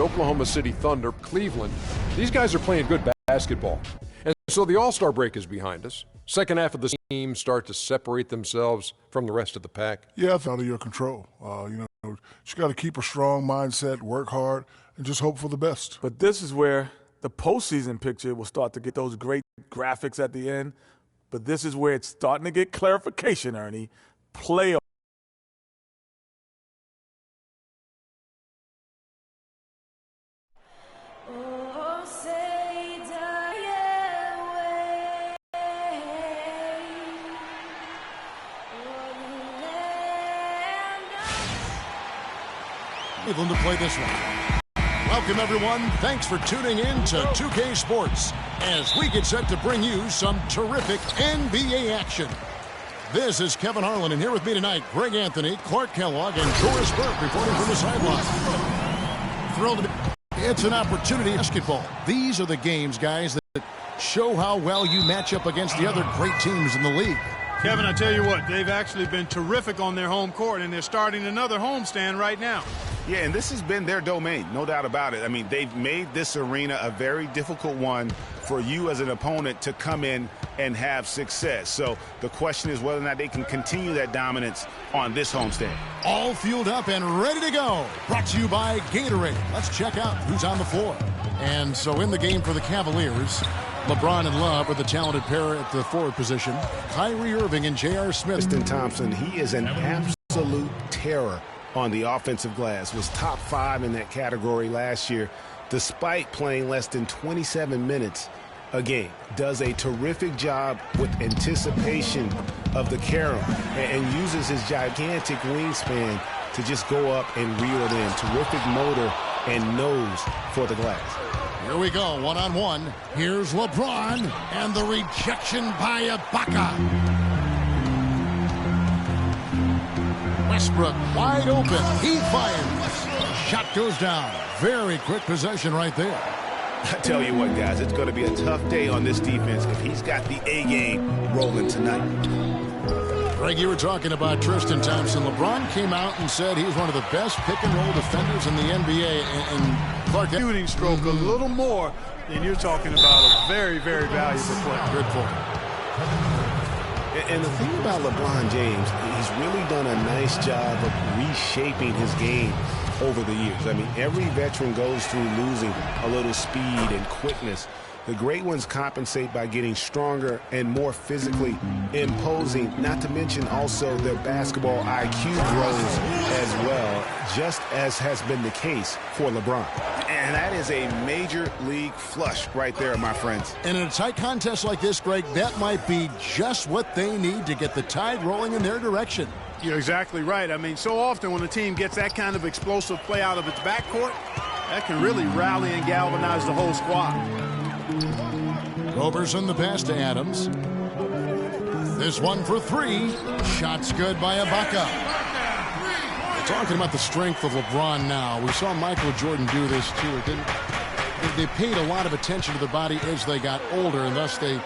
Oklahoma City Thunder, Cleveland. These guys are playing good basketball. And so the All-Star break is behind us. Second half of the team start to separate themselves from the rest of the pack. Yeah, it's out of your control. You got to keep a strong mindset, work hard, and just hope for the best. But this is where the postseason picture will start to get those great graphics at the end. But this is where it's starting to get clarification, Ernie. Playoff. Cleveland to play this one. Welcome, everyone. Thanks for tuning in to 2K Sports as we get set to bring you some terrific NBA action. This is Kevin Harlan, and here with me tonight, Greg Anthony, Clark Kellogg, and Doris Burke reporting from the sideline. Thrilled to be. It's an opportunity in basketball. These are the games, guys, that show how well you match up against the other great teams in the league. Kevin, I tell you what, they've actually been terrific on their home court, and they're starting another homestand right now. Yeah, and this has been their domain, no doubt about it. I mean, they've made this arena a very difficult one for you as an opponent to come in and have success. So the question is whether or not they can continue that dominance on this homestand. All fueled up and ready to go. Brought to you by Gatorade. Let's check out who's on the floor. And so in the game for the Cavaliers, LeBron and Love are the talented pair at the forward position. Kyrie Irving and J.R. Smith. Tristan Thompson, he is an absolute terror on the offensive glass. Was top 5 in that category last year, despite playing less than 27 minutes a game. Does a terrific job with anticipation of the carom and uses his gigantic wingspan to just go up and reel it in. Terrific motor and nose for the glass. Here we go, one-on-one. Here's LeBron, and the rejection by Ibaka. Westbrook wide open. He fires. Shot goes down. Very quick possession right there. I tell you what, guys, it's going to be a tough day on this defense if he's got the A game rolling tonight. Greg, you were talking about Tristan Thompson. LeBron came out and said he's one of the best pick-and-roll defenders in the NBA. And Clark, Shooting stroke a little more than you're talking about. A very, very valuable play. Good point. And the thing about LeBron James, he's really done a nice job of reshaping his game over the years. I mean, every veteran goes through losing a little speed and quickness. The great ones compensate by getting stronger and more physically imposing, not to mention also their basketball IQ grows as well, just as has been the case for LeBron. And that is a major league flush right there, my friends. And in a tight contest like this, Greg, that might be just what they need to get the tide rolling in their direction. You're exactly right. I mean, so often when a team gets that kind of explosive play out of its backcourt, that can really rally and galvanize the whole squad. Roberson the pass to Adams. This one for 3. Shots good by Ibaka. We're talking about the strength of LeBron now. We saw Michael Jordan do this too. They paid a lot of attention to the body as they got older, and thus they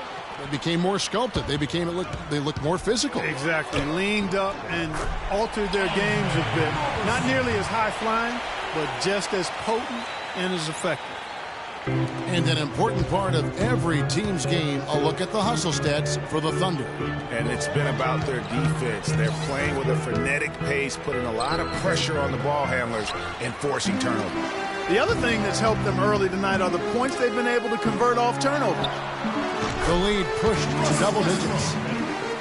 became more sculpted. They looked more physical. Exactly. Leaned up and altered their games a bit. Not nearly as high flying, but just as potent and as effective. And an important part of every team's game, a look at the hustle stats for the Thunder. And it's been about their defense. They're playing with a frenetic pace, putting a lot of pressure on the ball handlers and forcing turnovers. The other thing that's helped them early tonight are the points they've been able to convert off turnovers. The lead pushed to double digits.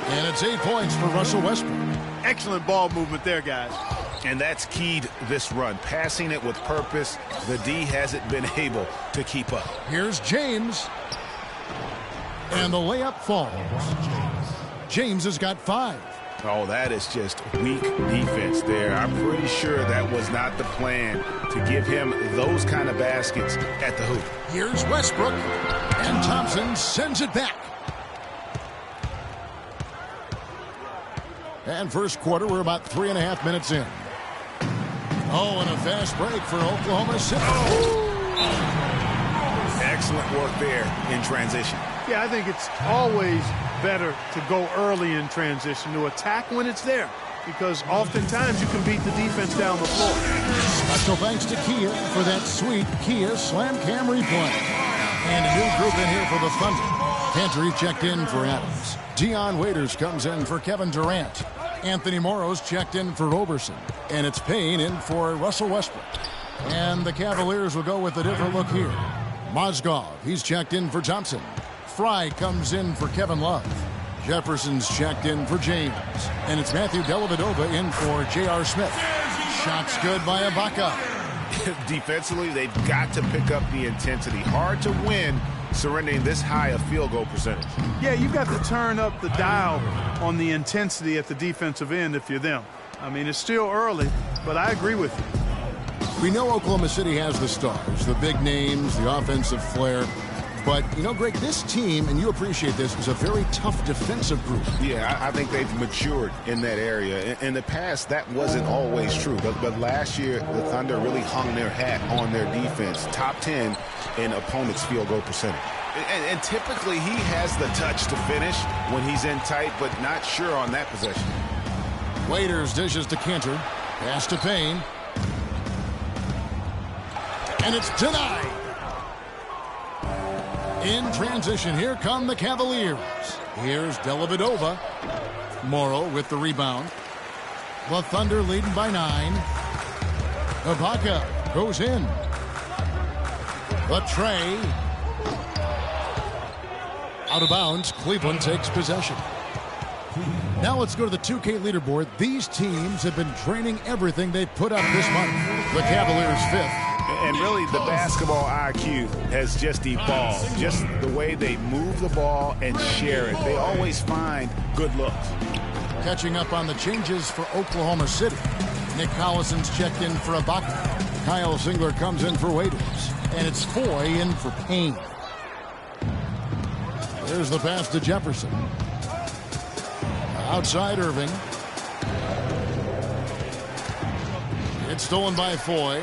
And it's 8 points for Russell Westbrook. Excellent ball movement there, guys. And that's keyed this run. Passing it with purpose. The D hasn't been able to keep up. Here's James. And the layup falls. James has got 5. Oh, that is just weak defense there. I'm pretty sure that was not the plan to give him those kind of baskets at the hoop. Here's Westbrook. And Thompson sends it back. And first quarter, we're about 3.5 minutes in. Oh, and a fast break for Oklahoma City. Excellent work there in transition. Yeah, I think it's always better to go early in transition, to attack when it's there. because oftentimes you can beat the defense down the floor. Special thanks to Kia for that sweet Kia Slam Cam replay. And a new group in here for the Thunder. Cantor checked in for Adams. Dion Waiters comes in for Kevin Durant. Anthony Morrow's checked in for Roberson. And it's Payne in for Russell Westbrook. And the Cavaliers will go with a different look here. Mozgov, he's checked in for Thompson. Fry comes in for Kevin Love. Jefferson's checked in for James. And it's Matthew Dellavedova in for J.R. Smith. Shots good by Ibaka. Defensively, they've got to pick up the intensity. Hard to win surrendering this high a field goal percentage. Yeah, you've got to turn up the dial on the intensity at the defensive end if you're them. I mean, it's still early, but I agree with you. We know Oklahoma City has the stars, the big names, the offensive flair. But, you know, Greg, this team, and you appreciate this, is a very tough defensive group. Yeah, I think they've matured in that area. In the past, that wasn't always true. But last year, the Thunder really hung their hat on their defense. Top 10 in opponents' field goal percentage. And typically, he has the touch to finish when he's in tight, but not sure on that possession. Waiters dishes to Cantor. Pass to Payne. And it's denied. In transition, here come the Cavaliers. Here's Dellavedova. Morrow with the rebound. The Thunder leading by 9. Ibaka goes in. The tray. Out of bounds. Cleveland takes possession. Now let's go to the 2K leaderboard. These teams have been training everything they put up this month. The Cavaliers 5th. And really, the basketball IQ has just evolved. Just the way they move the ball and share it. They always find good looks. Catching up on the changes for Oklahoma City. Nick Collison's checked in for Ibaka. Kyle Singler comes in for Waiters. And it's Foy in for Payne. There's the pass to Jefferson. Outside Irving. It's stolen by Foy.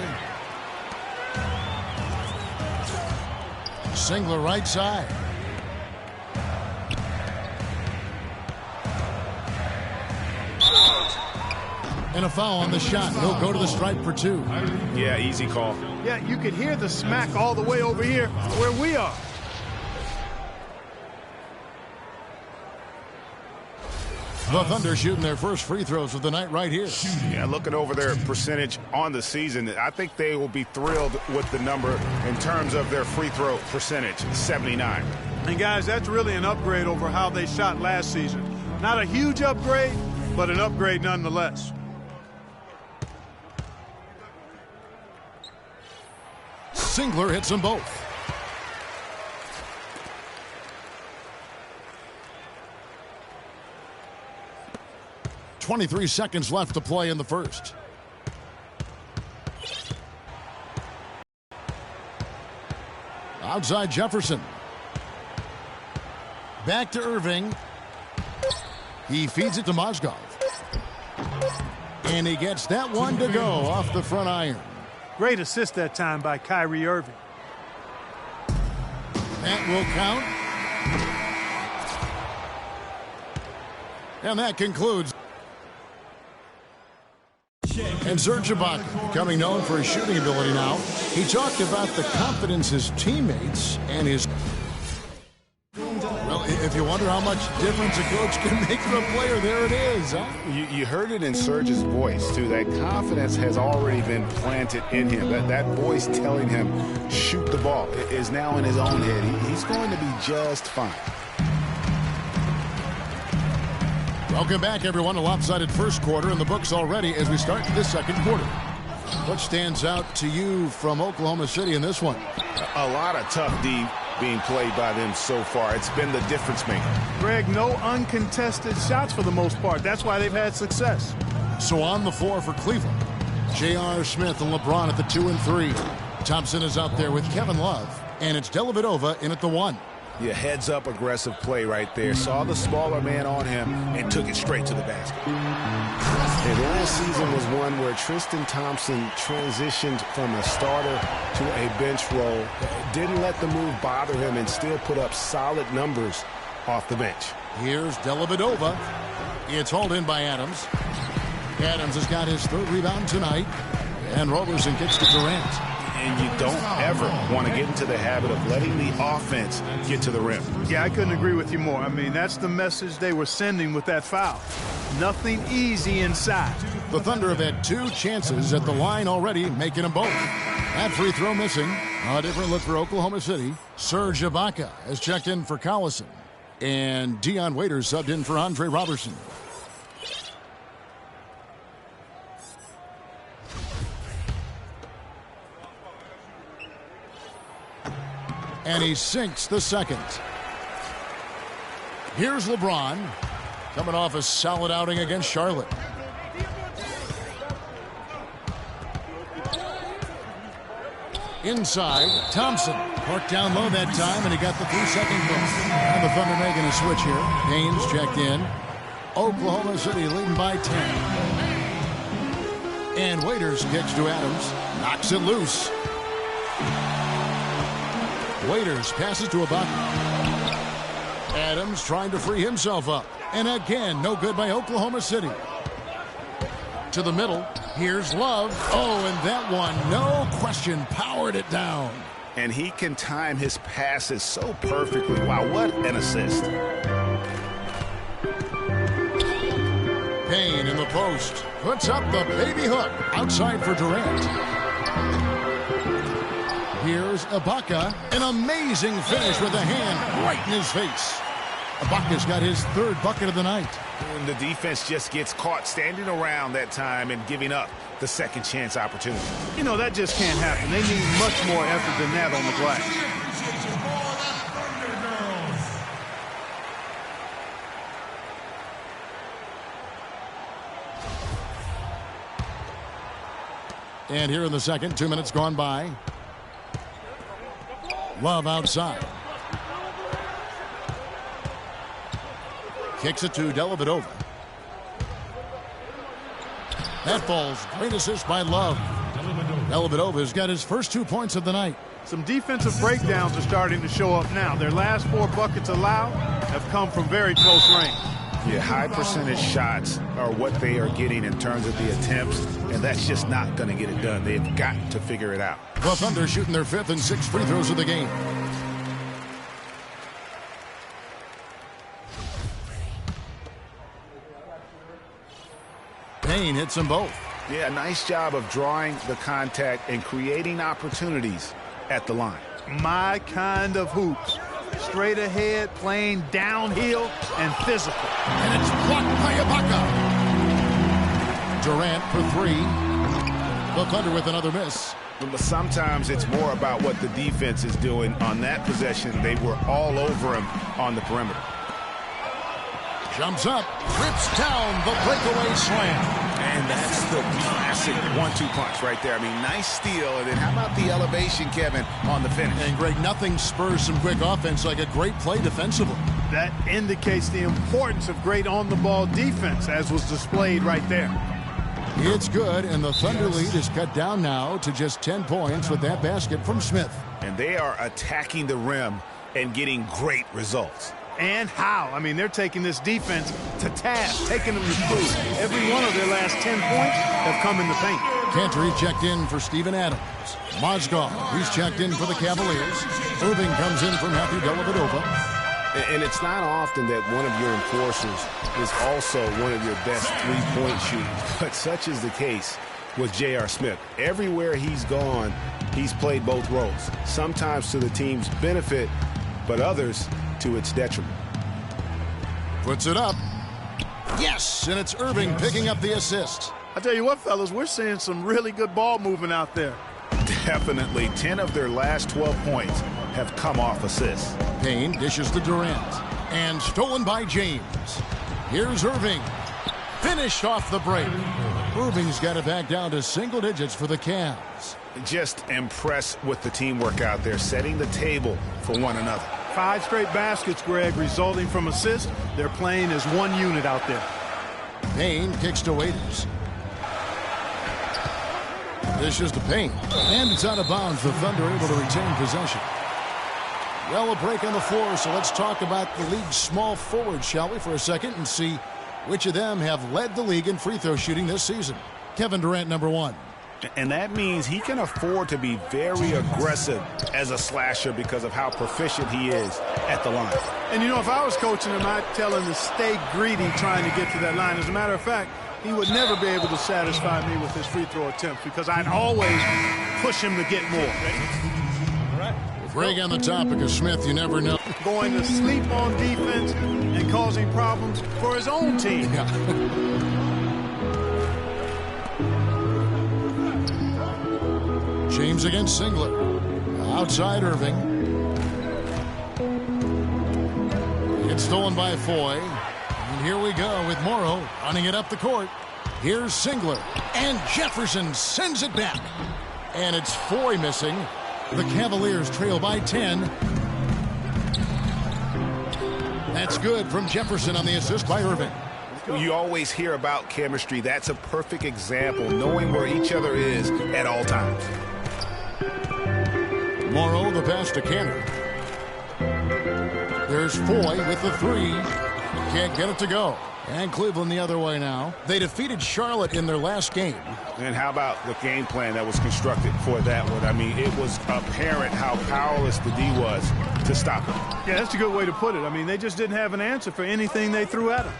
Singler right side. And a foul on the shot. He'll go to the stripe for 2. Yeah, easy call. Yeah, you could hear the smack all the way over here where we are. The Thunder shooting their first free throws of the night right here. Yeah, looking over their percentage on the season, I think they will be thrilled with the number in terms of their free throw percentage, 79. And guys, that's really an upgrade over how they shot last season. Not a huge upgrade, but an upgrade nonetheless. Singler hits them both. 23 seconds left to play in the first. Outside Jefferson. Back to Irving. He feeds it to Mozgov. And he gets that one to go off the front iron. Great assist that time by Kyrie Irving. That will count. And that concludes. And Serge Ibaka, becoming known for his shooting ability now, he talked about the confidence his teammates and his... Well, if you wonder how much difference a coach can make for a player, there it is, huh? You heard it in Serge's voice, too. That confidence has already been planted in him. That voice telling him, shoot the ball, is now in his own head. He's going to be just fine. Welcome back, everyone. A lopsided first quarter in the books already as we start this second quarter. What stands out to you from Oklahoma City in this one? A lot of tough D being played by them so far. It's been the difference maker. Greg, no uncontested shots for the most part. That's why they've had success. So on the floor for Cleveland, J.R. Smith and LeBron at the 2 and 3. Thompson is out there with Kevin Love, and it's Dellavedova in at the 1. Yeah, heads-up aggressive play right there. Saw the smaller man on him and took it straight to the basket. And last season was one where Tristan Thompson transitioned from a starter to a bench role. Didn't let the move bother him and still put up solid numbers off the bench. Here's Dellavedova. It's hauled in by Adams. Adams has got his third rebound tonight. And Roberson kicks to Durant. And you don't ever want to get into the habit of letting the offense get to the rim. Yeah, I couldn't agree with you more. I mean, that's the message they were sending with that foul. Nothing easy inside. The Thunder have had 2 chances at the line already, making them both. That free throw missing. A different look for Oklahoma City. Serge Ibaka has checked in for Collison. And Dion Waiters subbed in for Andre Robertson. And he sinks the second. Here's LeBron, coming off a solid outing against Charlotte. Inside, Thompson parked down low that time, and he got the 3-second bump. And the Thunder making a switch here. Haynes checked in. Oklahoma City leading by 10. And Waiters kicks to Adams, knocks it loose. Waiters passes to Ibaka. Adams trying to free himself up. And again, no good by Oklahoma City. To the middle. Here's Love. Oh, and that one, no question, powered it down. And he can time his passes so perfectly. Wow, what an assist. Payne in the post. Puts up the baby hook. Outside for Durant. Here's Ibaka. An amazing finish with a hand right in his face. Ibaka's got his 3rd bucket of the night. And the defense just gets caught standing around that time and giving up the second chance opportunity. You know, that just can't happen. They need much more effort than that on the glass. And here in the second, 2 minutes gone by. Love outside. Kicks it to Dellavedova. That falls. Great assist by Love. Dellavedova's got his first 2 points of the night. Some defensive breakdowns are starting to show up now. Their last 4 buckets allowed have come from very close range. Yeah, high percentage shots are what they are getting in terms of the attempts, and that's just not going to get it done. They've got to figure it out. The Thunder shooting their 5th and 6th free throws of the game. Payne hits them both. Yeah, nice job of drawing the contact and creating opportunities at the line. My kind of hoops. Straight ahead, playing downhill, and physical. And it's blocked by Ibaka. Durant for 3. The Thunder with another miss. But sometimes it's more about what the defense is doing. On that possession, they were all over him on the perimeter. Jumps up, rips down the breakaway slam. And that's the classic 1-2 punch right there. I mean, nice steal. And then how about the elevation, Kevin, on the finish? And Greg, nothing spurs some quick offense like a great play defensively. That indicates the importance of great on-the-ball defense, as was displayed right there. It's good, and the Thunder lead is cut down now to just 10 points with that basket from Smith. And they are attacking the rim and getting great results. And how? I mean, they're taking this defense to task, taking them to school. Every one of their last 10 points have come in the paint. Cantor checked in for Steven Adams. Mozgov, he's checked in for the Cavaliers. Irving comes in for Matthew Dellavedova. And it's not often that one of your enforcers is also one of your best three-point shooters, but such is the case with J.R. Smith. Everywhere he's gone, he's played both roles, sometimes to the team's benefit, but others to its detriment. Puts it up. Yes, and it's Irving picking up the assist. I tell you what, fellas, we're seeing some really good ball movement out there. Definitely. 10 of their last 12 points have come off assists. Payne dishes to Durant. And stolen by James. Here's Irving. Finished off the break. Irving's got it back down to single digits for the Cavs. Just impressed with the teamwork out there, setting the table for one another. 5 straight baskets, Greg, resulting from assists. They're playing as one unit out there. Payne kicks to Waiters. Dishes to Payne. And it's out of bounds. The Thunder able to retain possession. Well, a break on the floor, so let's talk about the league's small forward, shall we, for a second, and see Which of them have led the league in free throw shooting this season? Kevin Durant, number 1. And that means he can afford to be very aggressive as a slasher because of how proficient he is at the line. And, you know, if I was coaching him, I'd tell him to stay greedy trying to get to that line. As a matter of fact, he would never be able to satisfy me with his free throw attempts because I'd always push him to get more. Greg, on the topic of Smith, you never know. Going to sleep on defense and causing problems for his own team. James against Singler. Outside Irving. It's stolen by Foy. And here we go with Morrow running it up the court. Here's Singler. And Jefferson sends it back. And it's Foy missing. The Cavaliers trail by 10. That's good from Jefferson on the assist by Irving. You always hear about chemistry. That's a perfect example, knowing where each other is at all times. Morrow, the pass to Canner. There's Foy with the 3. Can't get it to go. And Cleveland the other way now. They defeated Charlotte in their last game. And how about the game plan that was constructed for that one? I mean, it was apparent how powerless the D was to stop him. Yeah, that's a good way to put it. I mean, they just didn't have an answer for anything they threw at him.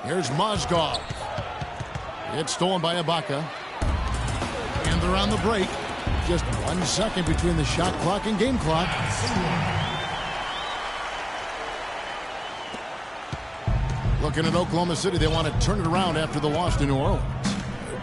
Here's Mozgov. It's stolen by Ibaka. And they're on the break. Just 1 second between the shot clock and game clock. Looking at Oklahoma City, they want to turn it around after the loss to New Orleans.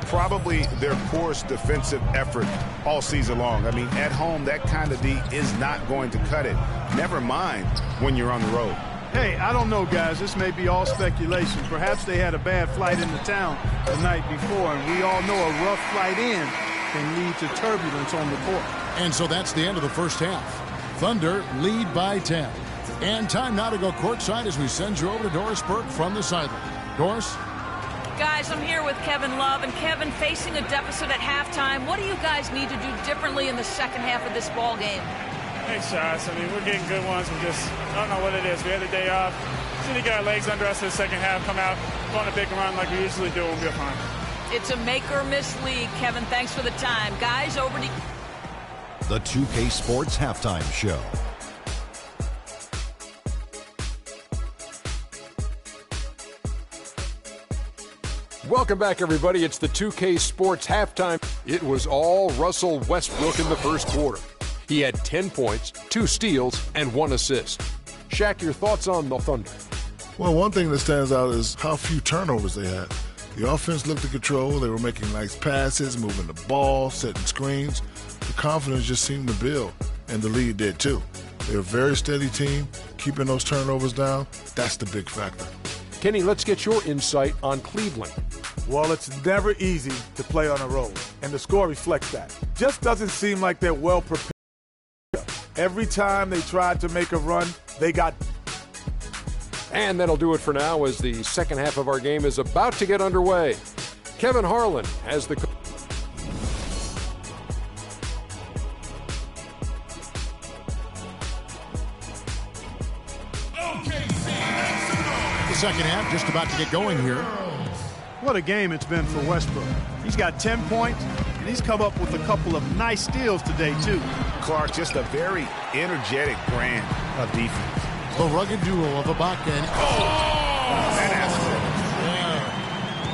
Probably their poorest defensive effort all season long. I mean, at home, that kind of D is not going to cut it. Never mind when you're on the road. Hey, I don't know, guys. This may be all speculation. Perhaps they had a bad flight into town the night before, and we all know a rough flight in can lead to turbulence on the court. And so that's the end of the first half. Thunder lead by 10. And time now to go courtside as we send you over to Doris Burke from the sideline. Doris? Guys, I'm here with Kevin Love. And Kevin, facing a deficit at halftime, what do you guys need to do differently in the second half of this ball game? Hey, shots. I mean, we're getting good ones. We just, I don't know what it is. We had the day off. Just need to get our legs under us in the second half, come out, go on a big run like we usually do, and we'll be fine. It's a make-or-miss league. Kevin, thanks for the time. Guys, over to the 2K Sports Halftime Show. Welcome back, everybody. It's the 2K Sports Halftime. It was all Russell Westbrook in the first quarter. He had 10 points, 2 steals, and 1 assist. Shaq, your thoughts on the Thunder? Well, one thing that stands out is how few turnovers they had. The offense looked in control. They were making nice passes, moving the ball, setting screens. The confidence just seemed to build, and the lead did too. They're a very steady team, keeping those turnovers down. That's the big factor. Kenny, let's get your insight on Cleveland. Well, it's never easy to play on the road, and the score reflects that. Just doesn't seem like they're well prepared. Every time they tried to make a run, they got. And that'll do it for now as the second half of our game is about to get underway. Kevin Harlan has the... The second half just about to get going here. What a game it's been for Westbrook. He's got 10 points, and he's come up with a couple of nice steals today, too. Clark, just a very energetic brand of defense. The rugged duo of Ibaka and...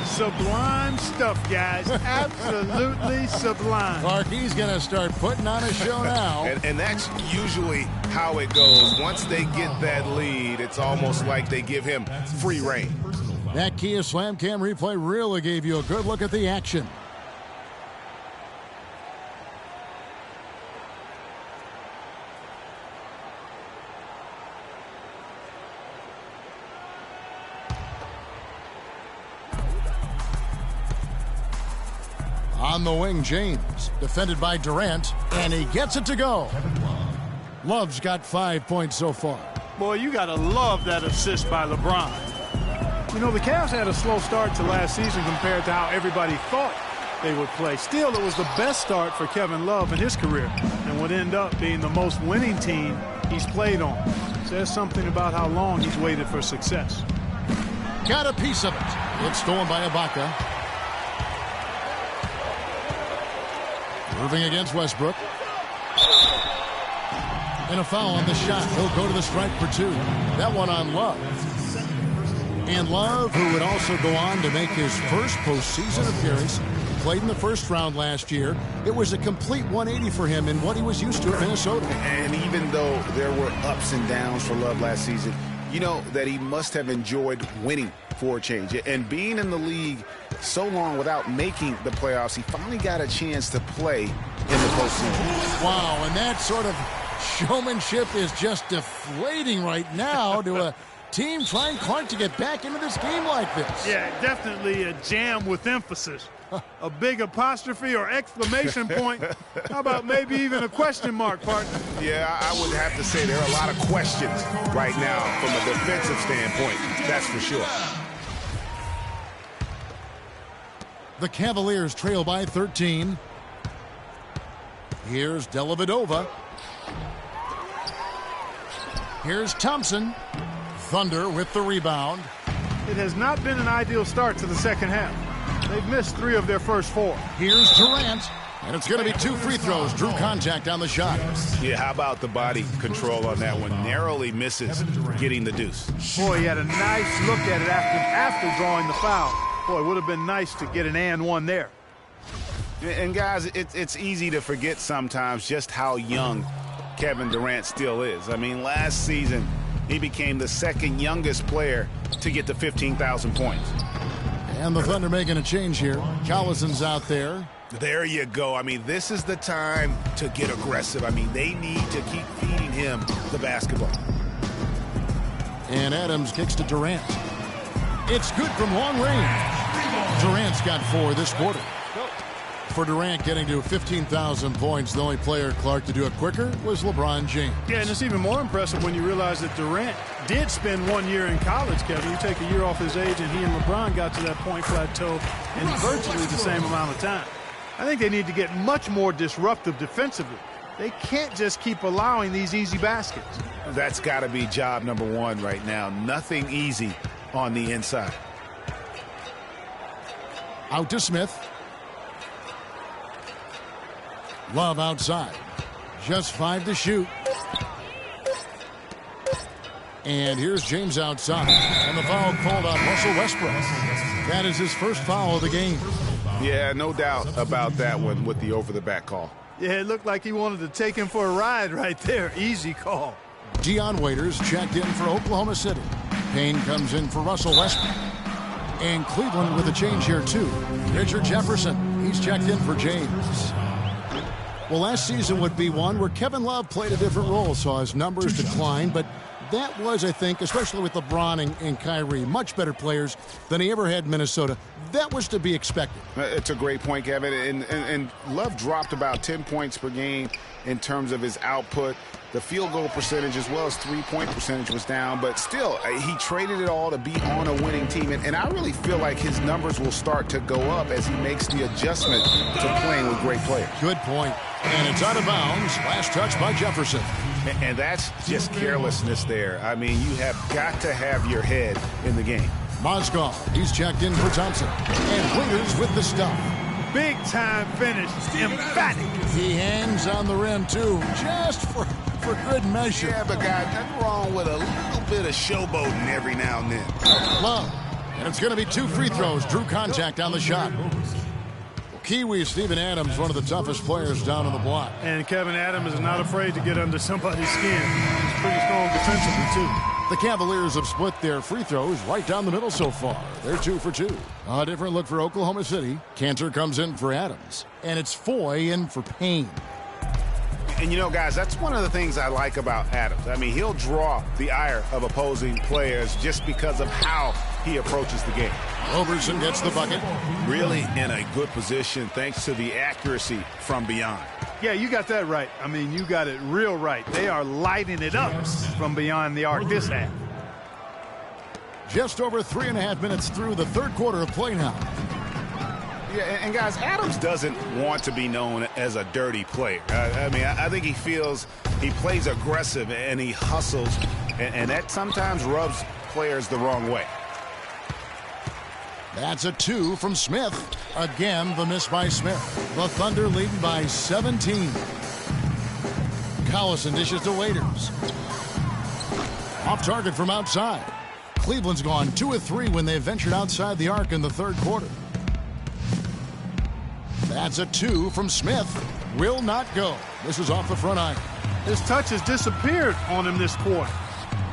Sublime stuff, guys. Absolutely sublime. Clark, he's going to start putting on a show now. And that's usually how it goes. Once they get that lead, it's almost like they give him free reign. That Kia Slam Cam replay really gave you a good look at the action. On the wing, James, defended by Durant, and he gets it to go. Love's got 5 points so far. Boy, you got to love that assist by LeBron. You know, the Cavs had a slow start to last season compared to how everybody thought they would play. Still, it was the best start for Kevin Love in his career and would end up being the most winning team he's played on. Says something about how long he's waited for success. Got a piece of it. It's stolen by Ibaka. Moving against Westbrook. And a foul on the shot. He'll go to the strike for 2. That one on Love. And Love, who would also go on to make his first postseason appearance, played in the first round last year. It was a complete 180 for him in what he was used to at Minnesota. And even though there were ups and downs for Love last season, you know that he must have enjoyed winning for a change. And being in the league so long without making the playoffs, he finally got a chance to play in the postseason. Wow, and that sort of showmanship is just deflating right now to a team trying hard to get back into this game like this. Yeah, definitely a jam with emphasis. A big apostrophe or exclamation point. How about maybe even a question mark, partner? Yeah, I would have to say there are a lot of questions right now from a defensive standpoint. That's for sure. The Cavaliers trail by 13. Here's Dellavedova. Here's Thompson. Thunder with the rebound. It has not been an ideal start to the second half. They've missed 3 of their first 4. Here's Durant. And it's going to be 2 free throws. Drew contact on the shot. Yeah, how about the body control on that one? Narrowly misses getting the deuce. Boy, he had a nice look at it after drawing the foul. Boy, it would have been nice to get an and one there. And guys, it's easy to forget sometimes just how young Kevin Durant still is. I mean, last season, he became the second youngest player to get to 15,000 points. And the Thunder making a change here. Collison's out there. There you go. I mean, this is the time to get aggressive. I mean, they need to keep feeding him the basketball. And Adams kicks to Durant. It's good from long range. Durant's got 4 this quarter. For Durant getting to 15,000 points, the only player, Clark, to do it quicker was LeBron James. Yeah, and it's even more impressive when you realize that Durant did spend 1 year in college, Kevin. You take a year off his age, and he and LeBron got to that point plateau in virtually the same amount of time. I think they need to get much more disruptive defensively. They can't just keep allowing these easy baskets. That's got to be job number 1 right now. Nothing easy on the inside. Out to Smith. Love outside. Just 5 to shoot. And here's James outside. And the foul called on Russell Westbrook. That is his first foul of the game. Yeah, no doubt about that one with the over-the-back call. Yeah, it looked like he wanted to take him for a ride right there. Easy call. Dion Waiters checked in for Oklahoma City. Payne comes in for Russell Westbrook. And Cleveland with a change here, too. Richard Jefferson, he's checked in for James. Well, last season would be one where Kevin Love played a different role, saw his numbers decline, but that was, I think, especially with LeBron and Kyrie, much better players than he ever had in Minnesota. That was to be expected. It's a great point, Kevin. And Love dropped about 10 points per game in terms of his output. The field goal percentage as well as three-point percentage was down, but still, he traded it all to be on a winning team. And I really feel like his numbers will start to go up as he makes the adjustment to playing with great players. Good point. And it's out of bounds. Last touch by Jefferson. And that's just carelessness there. I mean, you have got to have your head in the game. Mozgov, he's checked in for Thompson. And Waiters with the stuff. Big time finish. Emphatic. He hangs on the rim, too, just for good measure. Yeah, but guys, nothing wrong with a little bit of showboating every now and then. Love. And it's going to be 2 free throws. Drew contact on the shot. Kiwi Steven Adams, one of the toughest players down on the block. And Kevin Adams is not afraid to get under somebody's skin. He's pretty strong defensively, too. The Cavaliers have split their free throws right down the middle so far. They're 2 for 2. A different look for Oklahoma City. Cantor comes in for Adams. And it's Foy in for Payne. And, you know, guys, that's one of the things I like about Adams. I mean, he'll draw the ire of opposing players just because of how he approaches the game. Roberson gets the bucket. Really in a good position thanks to the accuracy from beyond. Yeah, you got that right. I mean, you got it real right. They are lighting it up from beyond the arc this half. Just over 3.5 minutes through the third quarter of play now. Yeah, and guys, Adams doesn't want to be known as a dirty player. I mean, I think he feels he plays aggressive and he hustles and that sometimes rubs players the wrong way. That's a 2 from Smith. Again, the miss by Smith. The Thunder leading by 17. Collison dishes to Waiters. Off target from outside. Cleveland's gone 2 of 3 when they ventured outside the arc in the third quarter. That's a 2 from Smith. Will not go. This is off the front iron. His touch has disappeared on him this quarter.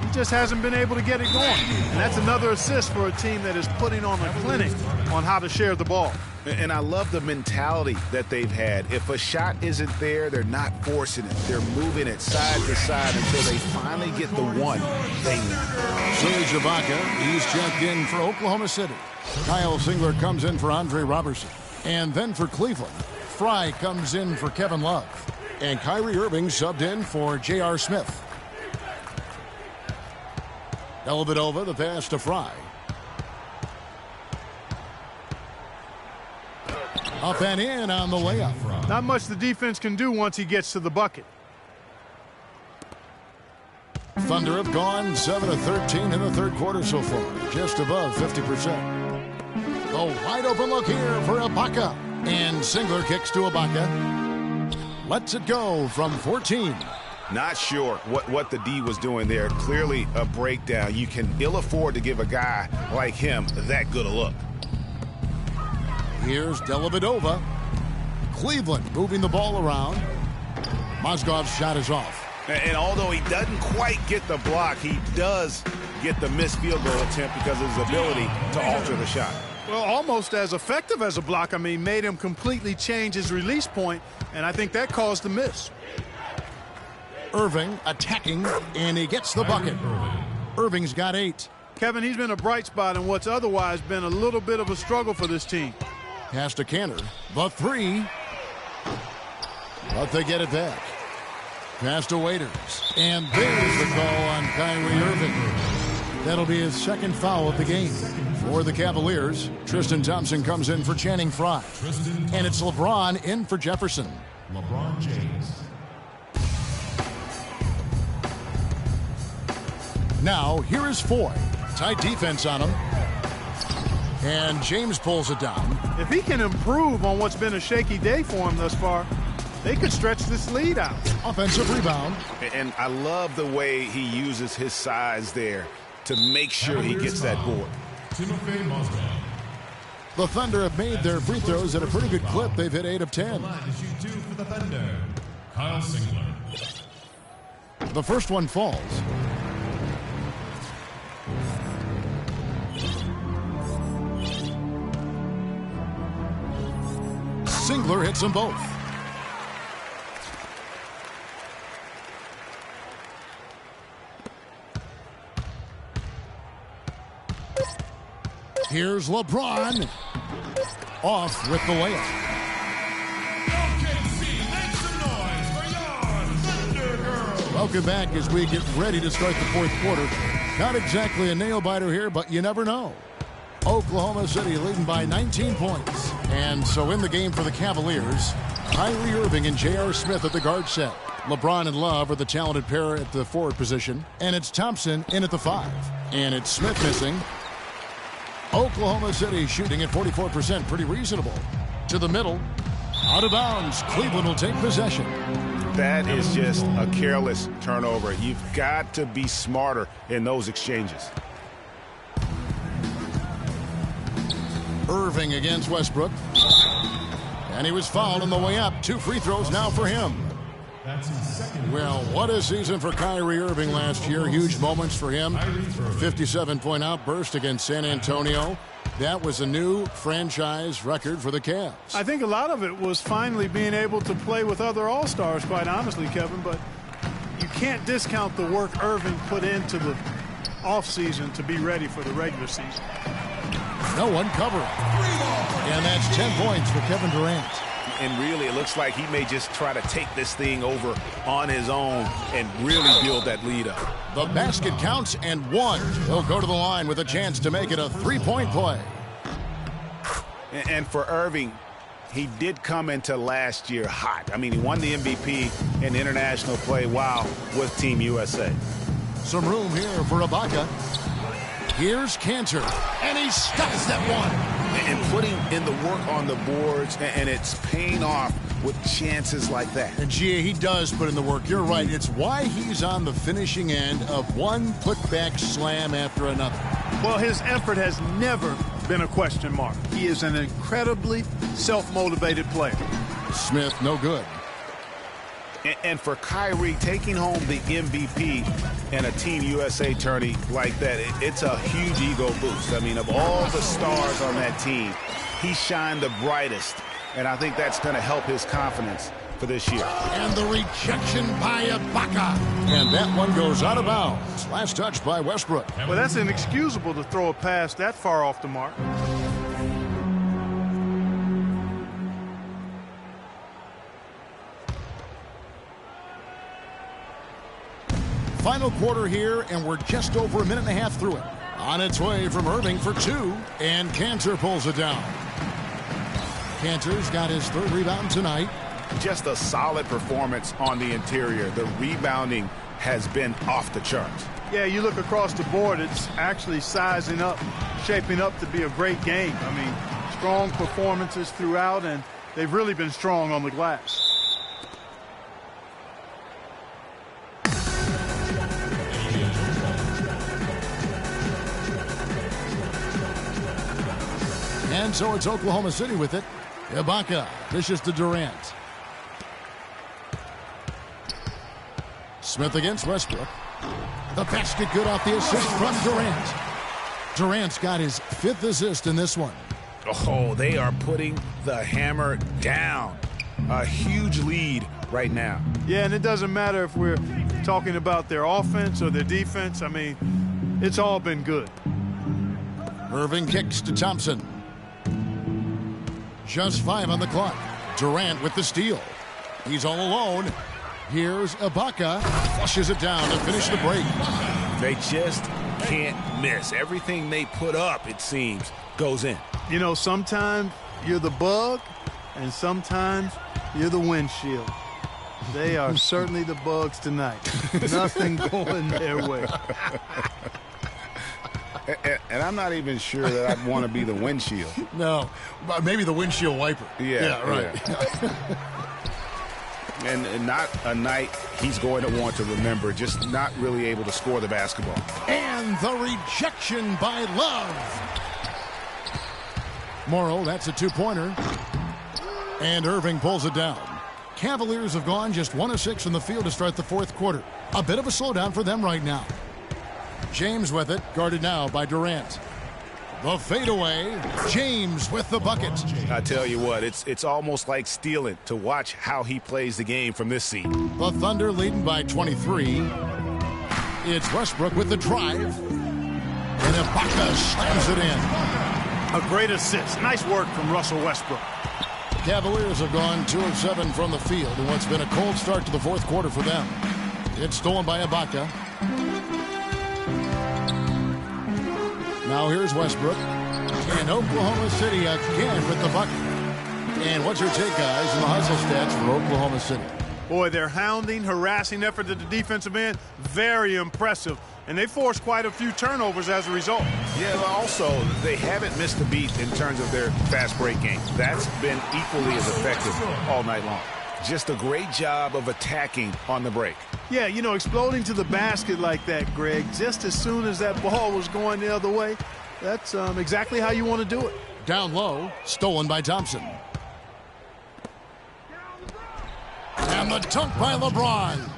He just hasn't been able to get it going. And that's another assist for a team that is putting on a clinic on how to share the ball. And I love the mentality that they've had. If a shot isn't there, they're not forcing it. They're moving it side to side until they finally get the one they want. Serge Ibaka, he's checked in for Oklahoma City. Kyle Singler comes in for Andre Robertson. And then for Cleveland, Fry comes in for Kevin Love. And Kyrie Irving subbed in for J.R. Smith. Dellavedova, the pass to Fry. Up and in on the layup. Not much the defense can do once he gets to the bucket. Thunder have gone 7 of 13 in the third quarter so far, just above 50%. A wide open look here for Ibaka. And Singler kicks to Ibaka. Lets it go from 14. Not sure what the D was doing there. Clearly a breakdown. You can ill afford to give a guy like him that good a look. Here's Dellavedova. Cleveland moving the ball around. Mozgov's shot is off. And although he doesn't quite get the block, he does get the missed field goal attempt because of his ability to alter the shot. Well, almost as effective as a block. I mean, made him completely change his release point, and I think that caused the miss. Irving attacking, and he gets the bucket. Irving's got 8. Kevin, he's been a bright spot in what's otherwise been a little bit of a struggle for this team. Pass to Kanter. The 3. But they get it back. Pass to Waiters. And there's the call on Kyrie Irving. That'll be his second foul of the game. For the Cavaliers, Tristan Thompson comes in for Channing Frye. And it's LeBron in for Jefferson. LeBron James. Now, here is Foy. Tight defense on him. And James pulls it down. If he can improve on what's been a shaky day for him thus far, they could stretch this lead out. Offensive rebound. And I love the way he uses his size there to make sure he gets that board. The Thunder have made their free throws at a pretty good clip. They've hit 8 of 10. Kyle Singler. The first one falls. Singler hits them both. Here's LeBron. Off with the layup. Welcome back as we get ready to start the fourth quarter. Not exactly a nail-biter here, but you never know. Oklahoma City leading by 19 points. And so in the game for the Cavaliers, Kyrie Irving and J.R. Smith at the guard set. LeBron and Love are the talented pair at the forward position. And it's Thompson in at the 5. And it's Smith missing. Oklahoma City shooting at 44%, pretty reasonable. To the middle, out of bounds. Cleveland will take possession. That is just a careless turnover. You've got to be smarter in those exchanges. Irving against Westbrook. And he was fouled on the way up. 2 free throws now for him. Well, what a season for Kyrie Irving last year. Huge moments for him. 57-point outburst against San Antonio. That was a new franchise record for the Cavs. I think a lot of it was finally being able to play with other All-Stars, quite honestly, Kevin. But you can't discount the work Irving put into the offseason to be ready for the regular season. No one covering. And that's 10 points for Kevin Durant. And really, it looks like he may just try to take this thing over on his own and really build that lead up. The basket counts and 1. He'll go to the line with a chance to make it a 3-point play. And for Irving, he did come into last year hot. I mean, he won the MVP in international play while with Team USA. Some room here for Ibaka. Here's Cantor, and he stops that one. And putting in the work on the boards, and it's paying off with chances like that. And G.A., he does put in the work. You're right. It's why he's on the finishing end of one putback slam after another. Well, his effort has never been a question mark. He is an incredibly self-motivated player. Smith, no good. And for Kyrie, taking home the MVP in a Team USA tourney like that, it's a huge ego boost. I mean, of all the stars on that team, he shined the brightest. And I think that's going to help his confidence for this year. And the rejection by Ibaka. And that one goes out of bounds. Last touch by Westbrook. Well, that's inexcusable to throw a pass that far off the mark. Final quarter here, and we're just over a minute and a half through it. On its way from Irving for two, and Cantor pulls it down. Cantor's got his third rebound tonight. Just a solid performance on the interior. The rebounding has been off the charts. Yeah, you look across the board, it's actually sizing up, shaping up to be a great game. I mean, strong performances throughout, and they've really been strong on the glass. And so it's Oklahoma City with it. Ibaka dishes to Durant. Smith against Westbrook. The basket good off the assist from Durant. Durant's got his fifth assist in this one. Oh, they are putting the hammer down. A huge lead right now. Yeah, and it doesn't matter if we're talking about their offense or their defense. I mean, it's all been good. Irving kicks to Thompson. Just 5 on the clock. Durant with the steal. He's all alone. Here's Ibaka. Flushes it down to finish the break. They just can't miss. Everything they put up, it seems, goes in. You know, sometimes you're the bug, and sometimes you're the windshield. They are certainly the bugs tonight. Nothing going their way. And I'm not even sure that I'd want to be the windshield. No, maybe the windshield wiper. Yeah, right. Yeah. and not a night he's going to want to remember, just not really able to score the basketball. And the rejection by Love. Morrow, that's a two-pointer. And Irving pulls it down. Cavaliers have gone just 1 of 6 from the field to start the fourth quarter. A bit of a slowdown for them right now. James with it, guarded now by Durant. The fadeaway, James with the bucket. I tell you what, it's almost like stealing to watch how he plays the game from this seat. The Thunder leading by 23. It's Westbrook with the drive. And Ibaka slams it in. A great assist. Nice work from Russell Westbrook. Cavaliers have gone 2 of 7 from the field in what's been a cold start to the fourth quarter for them. It's stolen by Ibaka. Now here's Westbrook. And Oklahoma City again with the bucket. And what's your take, guys, in the hustle stats for Oklahoma City? Boy, their hounding, harassing effort at the defensive end, very impressive. And they forced quite a few turnovers as a result. Yeah, but also, they haven't missed a beat in terms of their fast break game. That's been equally as effective all night long. Just a great job of attacking on the break. Yeah, you know, exploding to the basket like that, Greg, just as soon as that ball was going the other way, that's exactly how you want to do it. Down low, stolen by Thompson. And the dunk by LeBron.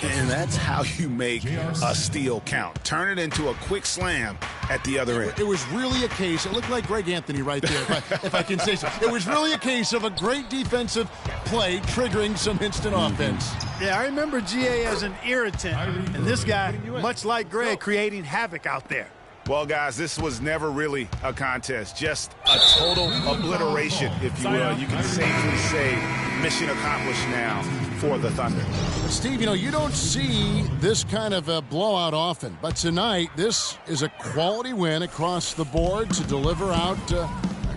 And that's how you make a steal count. Turn it into a quick slam at the other end. It was really a case, it looked like Greg Anthony right there, if I can say so. It was really a case of a great defensive play triggering some instant offense. Yeah, I remember GA as an irritant, and this guy, much like Greg, creating havoc out there. Well, guys, this was never really a contest, just a total obliteration, if you will. You can safely say mission accomplished now for the Thunder. Steve, you know, you don't see this kind of a blowout often, but tonight this is a quality win across the board to deliver out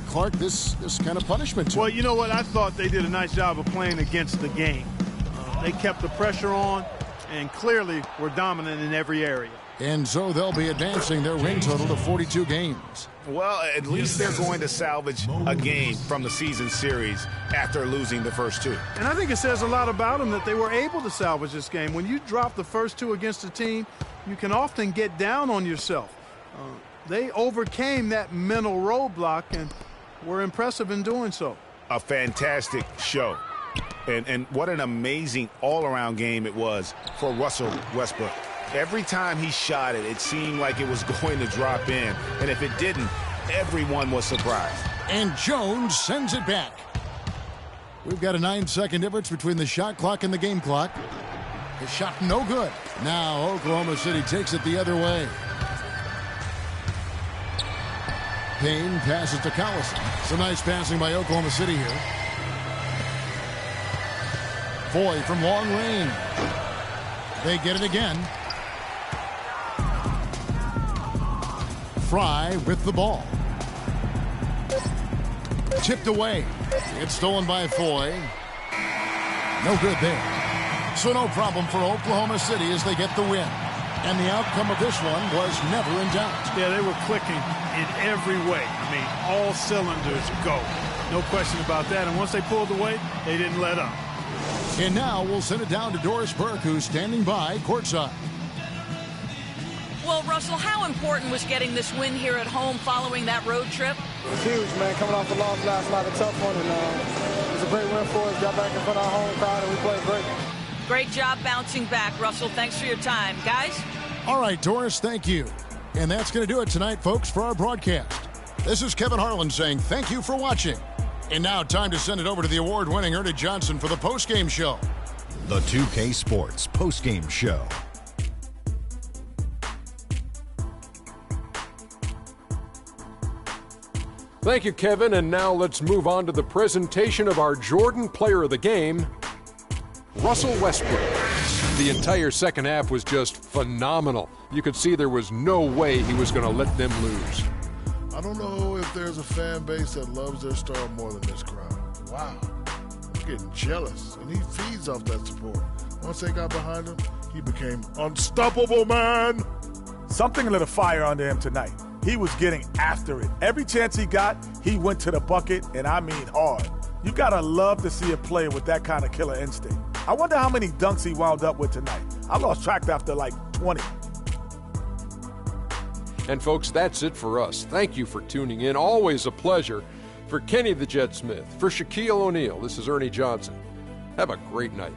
Clark this kind of punishment. Well, you know what? I thought they did a nice job of playing against the game. They kept the pressure on, and clearly were dominant in every area. And so they'll be advancing their win total to 42 games. Well, at least they're going to salvage a game from the season series after losing the first two. And I think it says a lot about them that they were able to salvage this game. When you drop the first two against a team, you can often get down on yourself. They overcame that mental roadblock and were impressive in doing so. A fantastic show. And what an amazing all-around game it was for Russell Westbrook. Every time he shot it, it seemed like it was going to drop in. And if it didn't, everyone was surprised. And Jones sends it back. We've got a 9-second difference between the shot clock and the game clock. The shot no good. Now Oklahoma City takes it the other way. Payne passes to Collison. Some nice passing by Oklahoma City here. Foy from long range. They get it again. Fry with the ball. Tipped away. It's stolen by Foy. No good there. So no problem for Oklahoma City as they get the win. And the outcome of this one was never in doubt. Yeah, they were clicking in every way. I mean, all cylinders go. No question about that. And once they pulled away, they didn't let up. And now we'll send it down to Doris Burke, who's standing by courtside. Well, Russell, how important was getting this win here at home following that road trip? It's huge, man. Coming off the loss last night, a tough one, and it was a great win for us. Got back in front of our home crowd, and we played great. Great job bouncing back, Russell. Thanks for your time. Guys? All right, Doris, thank you. And that's going to do it tonight, folks, for our broadcast. This is Kevin Harlan saying thank you for watching. And now time to send it over to the award-winning Ernie Johnson for the postgame show. The 2K Sports postgame show. Thank you, Kevin. And now let's move on to the presentation of our Jordan Player of the Game, Russell Westbrook. The entire second half was just phenomenal. You could see there was no way he was going to let them lose. I don't know if there's a fan base that loves their star more than this crowd. Wow. I'm getting jealous, and he feeds off that support. Once they got behind him, he became unstoppable, man. Something lit a fire under him tonight. He was getting after it. Every chance he got, he went to the bucket, and I mean hard. You gotta love to see a player with that kind of killer instinct. I wonder how many dunks he wound up with tonight. I lost track after like 20. And folks, that's it for us. Thank you for tuning in. Always a pleasure. For Kenny the Jet Smith, for Shaquille O'Neal, this is Ernie Johnson. Have a great night.